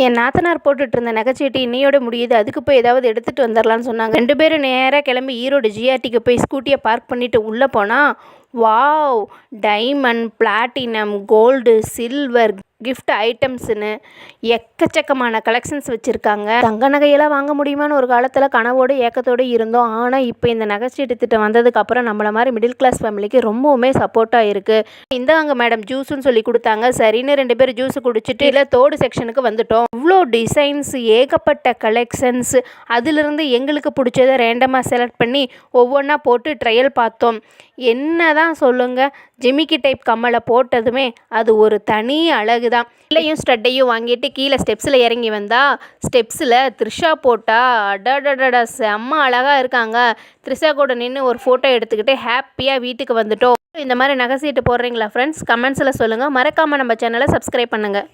என் நாத்தனார் போட்டுட்டு இருந்த நகைச்சீட்டு இன்னையோட முடியுது, அதுக்கு போய் ஏதாவது எடுத்துகிட்டு வந்துடலான்னு சொன்னாங்க. 2 பேரும் நேராக கிளம்பி ஈரோடு ஜிஆர்டிக்கு போய் ஸ்கூட்டியை பார்க் பண்ணிவிட்டு உள்ளே போனால், wow, diamond, platinum, gold, silver, gift ஐட்டம்ஸ்னு எக்கச்சக்கமான கலெக்ஷன்ஸ் வச்சுருக்காங்க. தங்க நகையெல்லாம் வாங்க முடியுமான்னு ஒரு காலத்தில் கனவோடு ஏக்கத்தோடு இருந்தோம். ஆனால் இப்போ இந்த நகைச்சீட்டு திட்டம் வந்ததுக்கப்புறம் நம்மள மாதிரி மிடில் கிளாஸ் ஃபேமிலிக்கு ரொம்பவுமே சப்போர்ட்டாக இருக்குது. இந்தாங்க மேடம் ஜூஸுன்னு சொல்லி கொடுத்தாங்க. சரின்னு 2 பேர் ஜூஸு குடிச்சிட்டு இல்லை தோடு செக்ஷனுக்கு வந்துட்டோம். இவ்வளோ டிசைன்ஸ், ஏகப்பட்ட கலெக்ஷன்ஸ். அதிலிருந்து எங்களுக்கு பிடிச்சதை ரேண்டமாக செலக்ட் பண்ணி ஒவ்வொன்றா போட்டு ட்ரையல் பார்த்தோம். என்ன தான் சொல்லுங்கள், ஜிமிக்கி டைப் கம்மலை போட்டதுமே அது ஒரு தனி அழகு தான். இல்லையும் ஸ்டட்டையும் வாங்கிட்டு கீழே ஸ்டெப்ஸில் இறங்கி வந்தால், ஸ்டெப்ஸில் த்ரிஷா போட்டா அடடடடா செம்ம அழகாக இருக்காங்க. த்ரிஷா கூட நின்று ஒரு ஃபோட்டோ எடுத்துக்கிட்டு ஹாப்பியாக வீட்டுக்கு வந்துட்டோம். இந்த மாதிரி நகை சீட்டு போடுறீங்களா ஃப்ரெண்ட்ஸ்? கமெண்ட்ஸில் சொல்லுங்கள். மறக்காமல் நம்ம சேனலை சப்ஸ்கிரைப் பண்ணுங்கள்.